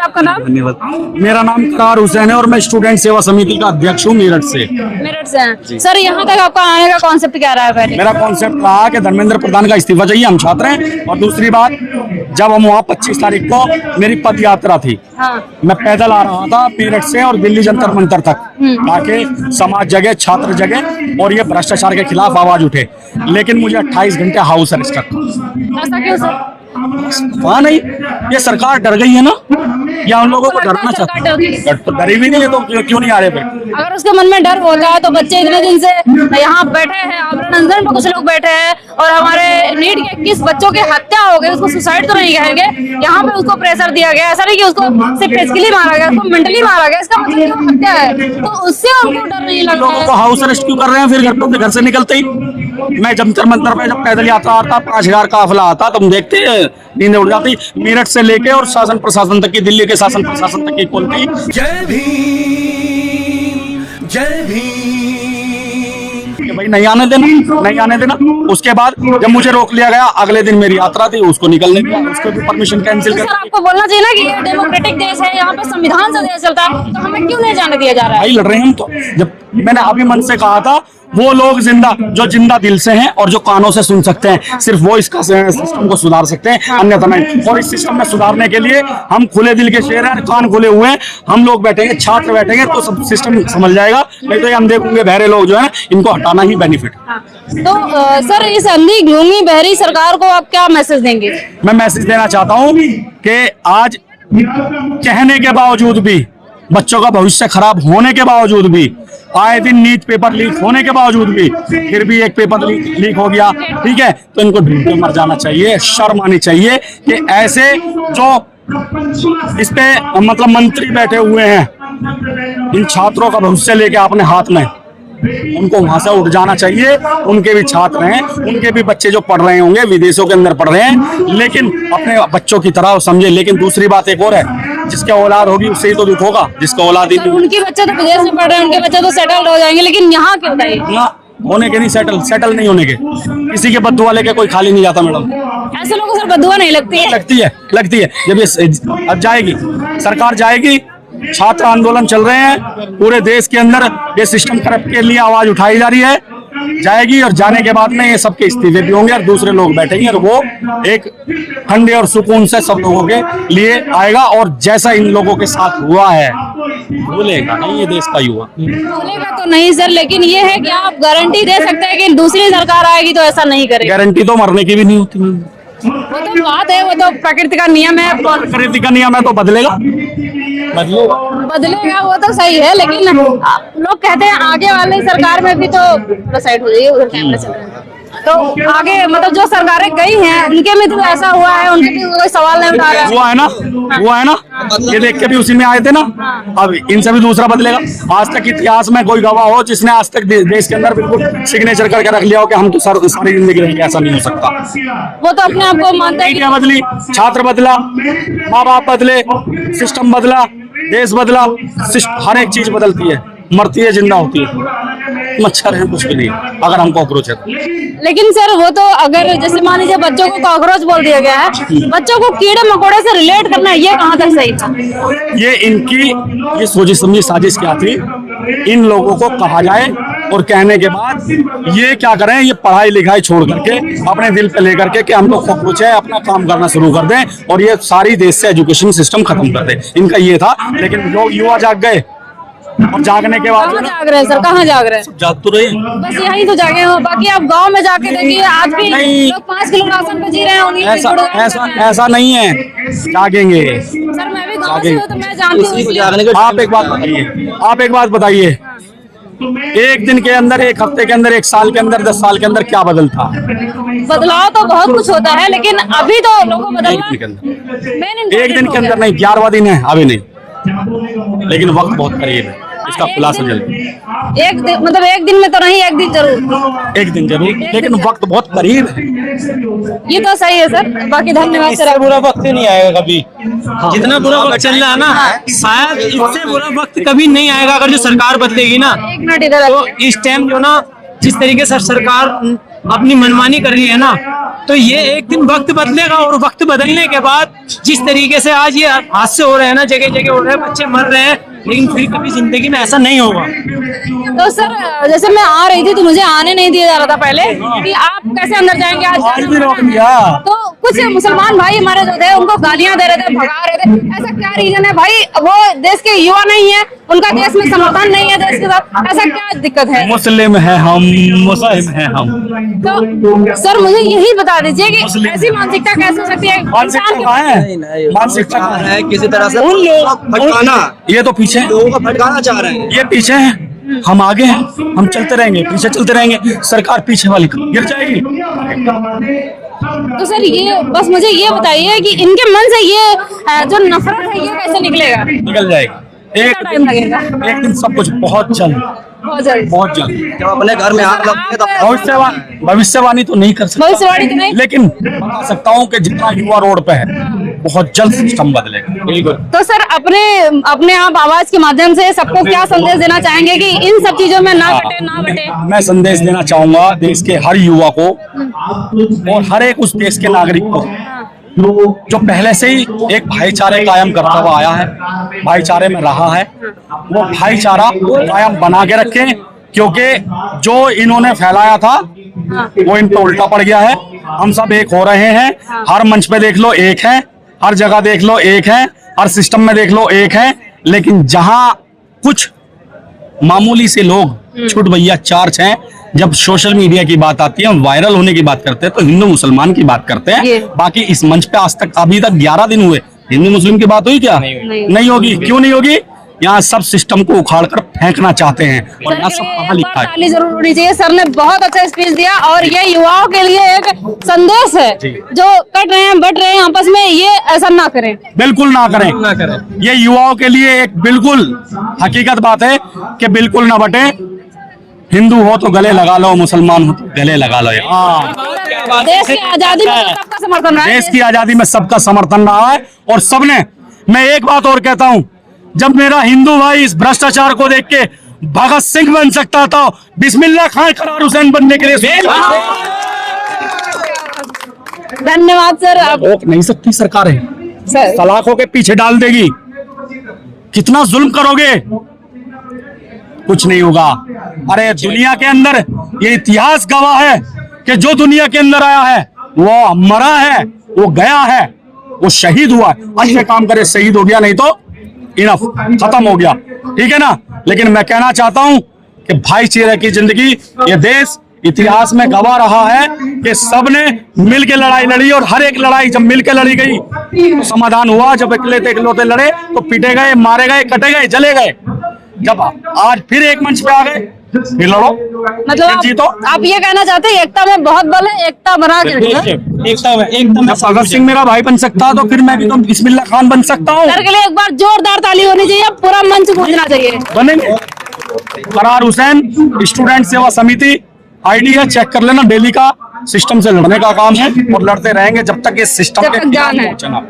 आपका नाम? धन्यवाद। मेरा नाम करार हुसैन है और मैं स्टूडेंट सेवा समिति का अध्यक्ष हूँ मेरठ से। मेरठ से हैं। सर यहाँ तक आपका आने का कॉन्सेप्ट क्या रहा है? पहले मेरा कॉन्सेप्ट रहा कि धर्मेंद्र प्रधान का इस्तीफा चाहिए, हम छात्र हैं। और दूसरी बात, जब हम वहाँ 25 तारीख को मेरी पद यात्रा थी, हाँ। मैं पैदल आ रहा था मेरठ से और दिल्ली जंतर मंतर तक, ताकि समाज जगे, छात्र जगे और ये भ्रष्टाचार के खिलाफ आवाज उठे। लेकिन मुझे 28 घंटे हाउस अरेस्ट रखा। ऐसा क्यों सर? वहाँ नहीं, ये सरकार डर गई है ना, या उन लोगों को डरना चाहती है? तो डरी भी नहीं है तो क्यों नहीं आ रहे फिर? अगर उसके मन में डर होता है तो बच्चे इतने दिन से यहाँ बैठे हैं, आमरण अनशन पे कुछ लोग बैठे हैं और हमारे नीट के 21 बच्चों की हत्या हो गई, उसको सुसाइड तो नहीं कहेंगे, यहाँ पे उसको प्रेशर दिया गया। ऐसा नहीं कि उसको सिर्फ फिजिकली मारा गया, उसको मेंटली मारा गया, इसका मतलब कि वो हत्या है, तो उससे उनको डर नहीं लग रहा लोगों को है। हाउस अरेस्ट क्यों कर रहे हैं फिर घर से निकलते ही? मैं जंतर मंतर पे जब पैदल यात्रा आता, 5000 काफिला आता, तुम देखते नींद उड़ जाती। मेरठ से लेके और शासन प्रशासन तक की, दिल्ली के शासन प्रशासन तक की खोलती। जय भीम, जय भीम। भाई नहीं आने देना, नहीं आने देना। उसके बाद जब मुझे रोक लिया गया, अगले दिन मेरी यात्रा थी, उसको निकलने दिया, उसको भी परमिशन कैंसिल कर। सर आपको बोलना चाहिए ना कि ये डेमोक्रेटिक देश है, यहाँ पे संविधान से देश चलता है, तो हमें क्यों नहीं जाने दिया जा रहा है? भाई लड़ रहे हैं हम तो। जब मैंने अभी मन से कहा था, वो लोग जो जिंदा दिल से हैं और जो कानों से सुन सकते हैं, सिर्फ वो इसका सिस्टम को सुधार सकते हैं, अन्यथा नहीं। और इस सिस्टम में सुधारने के लिए हम खुले दिल के शेर हैं, कान खुले हुए हैं। हम लोग बैठेंगे, छात्र बैठेंगे तो सब सिस्टम समझ जाएगा। नहीं तो ये अंधे गूंगे बहरे लोग जो है, इनको हटाना ही बेनिफिट। तो सर इस अंधी गूंगी बहरी सरकार को आप क्या मैसेज देंगे? मैं मैसेज देना चाहता हूँ कि आज कहने के बावजूद भी, बच्चों का भविष्य खराब होने के बावजूद भी, आए दिन नीट पेपर लीक होने के बावजूद भी, फिर भी एक पेपर लीक हो गया, ठीक है, तो इनको ढूंढ के मर जाना चाहिए। शर्म आनी चाहिए कि ऐसे जो इस पे मतलब मंत्री बैठे हुए हैं, इन छात्रों का भविष्य लेके अपने हाथ में, उनको वहां से उठ जाना चाहिए। उनके भी छात्र हैं, उनके भी बच्चे जो पढ़ रहे होंगे, विदेशों के अंदर पढ़ रहे हैं, लेकिन अपने बच्चों की तरह समझे। लेकिन दूसरी बात एक और है, जिसके औलाद होगी उससे ही तो दुख होगा, जिसके औलाद ही। उनके बच्चे तो विदेश में पढ़ रहे हैं, उनके बच्चे तो सेटल्ड हो जाएंगे, लेकिन यहाँ क्यों बताइए? होने के नहीं, सेटल नहीं होने के। किसी के बद्दुआ लेके कोई खाली नहीं जाता मैडम। ऐसे लोगों से बद्दुआ नहीं लगती है? लगती है। जब ये अब जाएगी सरकार, जाएगी, छात्र आंदोलन चल रहे हैं पूरे देश के अंदर, ये सिस्टम करप्ट के लिए आवाज उठाई जा रही है, जाएगी और जाने के बाद में ये सबके इस्तीफे भी होंगे और दूसरे लोग बैठेंगे और वो एक ठंडे और सुकून से सब लोगों के लिए आएगा। और जैसा इन लोगों के साथ हुआ है, भूलेगा नहीं ये देश का युवा। भूलेगा तो नहीं सर, लेकिन ये है कि आप गारंटी दे सकते हैं कि दूसरी सरकार आएगी तो ऐसा नहीं करेगी? गारंटी तो मरने की भी नहीं होती। वो तो बात है, वो तो प्रकृति का नियम है। प्रकृति का नियम है तो बदलेगा। बदलेगा वो तो सही है, लेकिन लोग कहते हैं आगे वाली सरकार में भी तो साइड हो जाइए, उधर कैमरा चल रहा है, तो आगे मतलब जो सरकारें गई हैं उनके में तो ऐसा हुआ है, उनके भी कोई सवाल नहीं उठा रहा है। हुआ है ना, ये देख के भी उसी में आए थे ना। अब इनसे भी दूसरा बदलेगा। आज तक इतिहास में कोई गवाह हो जिसने आज तक देश के अंदर बिल्कुल सिग्नेचर करके रख लिया हो कि हम तो सारी जिंदगी रहेंगे? ऐसा नहीं हो सकता। वो तो अपने आप को मानते हैं। क्या बदली? छात्र बदला, माँ बाप बदले, सिस्टम बदला, देश बदला, हर एक चीज बदलती है, मरती है, जिंदा होती है। मच्छर है कुछ भी नहीं अगर हम कॉकरोच है। लेकिन सर वो तो अगर जैसे मान लीजिए बच्चों को कॉकरोच बोल दिया गया है, बच्चों को कीड़े मकोड़े से रिलेट करना, ये कहाँ तक सही था? ये इनकी ये सोची समझी साजिश क्या थी? इन लोगों को कहा जाए और कहने के बाद ये क्या करें, ये पढ़ाई लिखाई छोड़ करके अपने दिल पे लेकर के कि हम तो कॉकरोच है, अपना काम करना शुरू कर दें और ये सारी देश से एजुकेशन सिस्टम खत्म कर दे। इनका ये था। लेकिन लोग युवा जाग गए और जागने के बाद कहाँ जाग रहे हैं सर? कहाँ जाग रहे हैं? जाग तो रहे, बस यहीं तो जागे हो। बाकी आप गांव में जाके देखिए, आज भी लोग 5 किलो राशन पे जी रहे हैं। उन्हीं ऐसा नहीं है, जागेंगे। सर मैं भी गांव से हूँ तो मैं जानती हूँ। आप एक बात बताइए, एक दिन के अंदर, एक हफ्ते के अंदर, एक साल के अंदर, 10 साल के अंदर क्या बदलता? बदलाव तो बहुत कुछ होता है, लेकिन अभी तो लोगों को बदलना एक दिन के अंदर नहीं, 11वां दिन है अभी नहीं, लेकिन वक्त बहुत करीब है, इसका खुलासा जल्दी। एक दिन में तो नहीं, एक दिन जरूर, लेकिन वक्त बहुत करीब है। ये तो सही है सर। बाकी धन्यवाद सर। बुरा वक्त नहीं आएगा कभी। जितना बुरा वक्त चल रहा है ना, शायद इससे बुरा वक्त कभी नहीं आएगा अगर जो सरकार बदलेगी ना। एक मिनट इधर तो इस टाइम जो ना, जिस तरीके से सरकार अपनी मनमानी कर रही है ना, तो ये एक दिन वक्त बदलेगा, और वक्त बदलने के बाद जिस तरीके से आज ये हादसे हो रहे हैं ना, जगह जगह हो रहे हैं, बच्चे मर रहे हैं, लेकिन फिर कभी जिंदगी में ऐसा नहीं होगा। तो सर जैसे मैं आ रही थी तो मुझे आने नहीं दिया जा रहा था पहले कि आप कैसे अंदर जाएंगे, आज भी रोक दिया। तो कुछ मुसलमान भाई हमारे जो थे उनको गालियां दे रहे थे, भगा रहे थे, ऐसा क्या रीजन है भाई? वो देश के युवा नहीं है, उनका देश में समर्थन नहीं है देश के साथ, ऐसा क्या दिक्कत है? मुस्लिम है हम, मुस्लिम है हम। तो सर मुझे यही बता दीजिए कि ऐसी मानसिकता कैसे हो सकती है इंसान के? मानसिकता है किसी तरह से उन लोग भटकाना, ये तो पीछे लोगों को भटकाना चाह रहे हैं। ये पीछे है, हम आगे हैं, हम चलते रहेंगे, पीछे चलते रहेंगे, सरकार पीछे वाली गिर जाएगी। तो सर ये बस मुझे ये बताइए कि इनके मन से ये जो नफरत है ये कैसे निकलेगा? निकल जाएगा कितना टाइम लगेगा? एक दिन सब कुछ बहुत जल्द, बहुत जल्द। बहुत जल्द। जब अपने घर में आग लगती है तो भविष्यवाणी तो नहीं कर सकता, भविष्यवाणी तो नहीं, लेकिन बता सकता हूँ कि जितना युवा रोड पे है बहुत जल्द सिस्टम बदलेगा। बिल्कुल। तो सर अपने आप आवाज के माध्यम से सबको क्या संदेश देना चाहेंगे कि इन सब चीजों में ना बटे, ना बटे? मैं संदेश देना चाहूंगा देश के हर युवा को और हर एक उस देश के नागरिक को जो पहले से ही एक भाईचारे कायम करता हुआ आया है, भाईचारे में रहा है, वो भाईचारा कायम बना के रखें, क्योंकि जो इन्होंने फैलाया था वो इन पे उल्टा पड़ गया है। हम सब एक हो रहे हैं, हर मंच पे देख लो एक है, हर जगह देख लो एक है, हर सिस्टम में देख लो एक है, लेकिन जहां कुछ मामूली से लोग छुट भैया चार्ज हैं, जब सोशल मीडिया की बात आती है, हम वायरल होने की बात करते हैं तो हिंदू मुसलमान की बात करते हैं। बाकी इस मंच पे आज तक अभी तक 11 दिन हुए, हिंदू मुस्लिम की बात हुई क्या? नहीं होगी। क्यों नहीं होगी? यहाँ सब सिस्टम को उखाड़ कर फेंकना चाहते हैं और यहाँ सब पढ़ा लिखा है। ताली जरूर होनी चाहिए। सर ने बहुत अच्छा स्पीच दिया और ये युवाओं के लिए एक संदेश है, जो कट रहे हैं, बट रहे हैं आपस में, ये ऐसा ना करें, बिल्कुल ना करें। ये युवाओं के लिए एक बिल्कुल हकीकत बात है कि बिल्कुल ना बटे। हिंदू हो तो गले लगा लो, मुसलमान हो तो गले लगा लो। देश की आजादी में सबका समर्थन रहा है। देश की आजादी में सबका समर्थन रहा है और सबने। मैं एक बात और कहता हूँ, जब मेरा हिंदू भाई इस भ्रष्टाचार को देख के भगत सिंह बन सकता था, बिस्मिल्लाह खान करार हुसैन बनने के लिए धन्यवाद सर। आप रोक नहीं सकती सरकारें, सर सलाखों के पीछे डाल देगी। कितना जुल्म करोगे, कुछ नहीं होगा। अरे दुनिया के अंदर ये इतिहास गवाह है कि जो दुनिया के अंदर आया है वो मरा है, वो गया है, वो शहीद हुआ है। अच्छे काम करे, शहीद हो गया, नहीं तो इनफ, खत्म हो गया। ठीक है ना? लेकिन मैं कहना चाहता हूं कि भाईचारे की जिंदगी, ये देश इतिहास में गवाह रहा है कि सबने मिल के लड़ाई लड़ी और हर एक लड़ाई जब मिल के लड़ी गई तो समाधान हुआ। जब इकलौते लड़े तो पीटे गए, मारे गए, कटे गए, जले गए। जब आज फिर एक मंच पे आ गए, फिर लड़ो, मतलब जीतो। आप ये कहना चाहते हैं एकता में बहुत बल है, एकता बना के रखना। एकता में भगत सिंह मेरा भाई बन सकता तो फिर मैं भी तो बिस्मिल्लाह खान बन सकता हूँ। सर के लिए एक बार जोरदार ताली होनी चाहिए, पूरा मंच गूंजना चाहिए। बनेंगे। करार हुसैन स्टूडेंट सेवा समिति आईडी है, चेक कर लेना। डेली का सिस्टम से लड़ने का काम है और लड़ते रहेंगे जब तक ये सिस्टम जब के तक जान है। पहुंचना।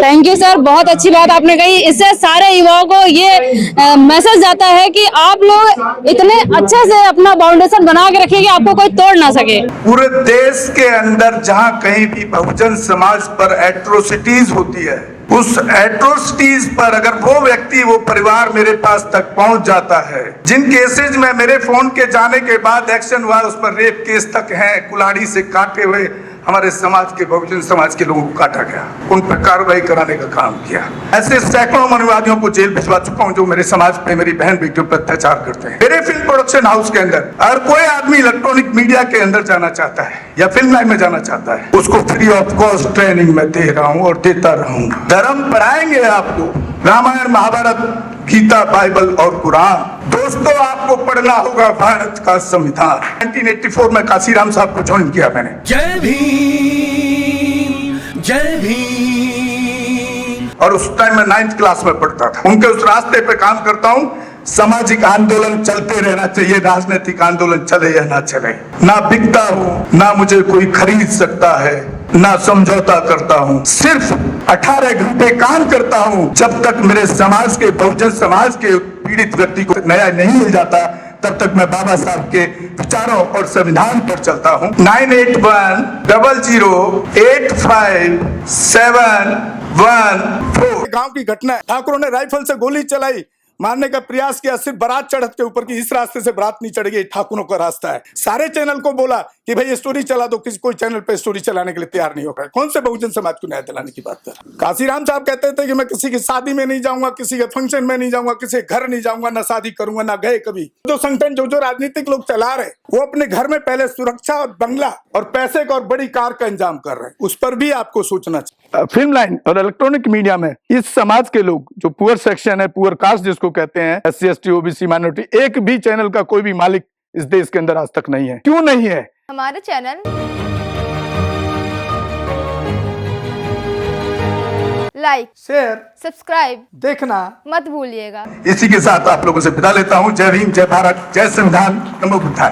थैंक यू सर, बहुत अच्छी बात आपने कही। इससे सारे युवाओं को ये मैसेज जाता है कि आप लोग इतने अच्छे से अपना बाउंडेशन बना के रखिए कि आपको कोई तोड़ ना सके। पूरे देश के अंदर जहां कहीं भी बहुजन समाज पर एट्रोसिटीज होती है, उस एट्रोसिटीज पर अगर वो व्यक्ति, वो परिवार मेरे पास तक पहुंच जाता है, जिन केसेज में मेरे फोन के जाने के बाद एक्शन हुआ, उस पर रेप केस तक है, कुल्हाड़ी से काटे हुए हमारे समाज के, बहुजन समाज के लोगों को काटा गया, उन पर कार्रवाई कराने का काम किया। ऐसे सैकड़ों मनुवादियों को जेल भिजवा चुका हूं जो मेरे समाज पे, मेरी बहन बेटियों पर अत्याचार करते हैं। मेरे फिल्म प्रोडक्शन हाउस के अंदर अगर कोई आदमी इलेक्ट्रॉनिक मीडिया के अंदर जाना चाहता है या फिल्म लाइन में जाना चाहता है, उसको फ्री ऑफ कॉस्ट ट्रेनिंग में दे रहा हूँ और देता रहूंगा। धर्म पढ़ाएंगे आपको, रामायण, महाभारत, गीता, बाइबल और कुरान। दोस्तों, आपको पढ़ना होगा भारत का संविधान। 1984 में काशीराम साहब को ज्वाइन किया मैंने। जय भीम, जय भीम। और उस टाइम में 9th क्लास में पढ़ता था। उनके उस रास्ते पे काम करता हूँ। सामाजिक आंदोलन चलते रहना चाहिए, राजनीतिक आंदोलन चले या ना चले। ना बिकता हूँ, ना मुझे कोई खरीद सकता है, ना समझौता करता हूँ। सिर्फ 18 घंटे काम करता हूँ। जब तक मेरे समाज के, बहुजन समाज के पीड़ित व्यक्ति को न्याय नहीं मिल जाता, तब तक मैं बाबा साहब के विचारों और संविधान पर चलता हूँ। 9810085714 गांव की घटना है, ठाकुरों ने राइफल से गोली चलाई, मारने का प्रयास किया, सिर्फ बारात चढ़त के ऊपर की इस रास्ते से बारात नहीं चढ़ गई, ठाकुरों का रास्ता है। सारे चैनल को बोला कि भाई स्टोरी चला दो, किसी कोई चैनल पे स्टोरी चलाने के लिए तैयार नहीं होगा। कौन से बहुजन समाज को न्याय दिलाने की बात कर? काशीराम साहब कहते थे कि मैं किसी की शादी में नहीं जाऊंगा, किसी के फंक्शन में नहीं जाऊंगा, किसी के घर नहीं जाऊंगा, ना शादी करूंगा, ना गए कभी। जो संगठन जो राजनीतिक लोग चला रहे, वो अपने घर में पहले सुरक्षा और बंगला और पैसे का और बड़ी कार का इंतजाम कर रहे हैं, उस पर भी आपको सोचना चाहिए। फिल्म लाइन और इलेक्ट्रॉनिक मीडिया में इस समाज के लोग, जो पुअर सेक्शन है, पुअर कास्ट जिसको कहते हैं, SC ST OBC माइनॉरिटी, एक भी चैनल का कोई भी मालिक इस देश के अंदर आज तक नहीं है। क्यों नहीं है? हमारे चैनल लाइक, शेयर, सब्सक्राइब देखना मत भूलिएगा। इसी के साथ आप लोगों से विदा लेता हूं। जय भीम, जय भारत, जय संविधान, नमो बुद्धाय।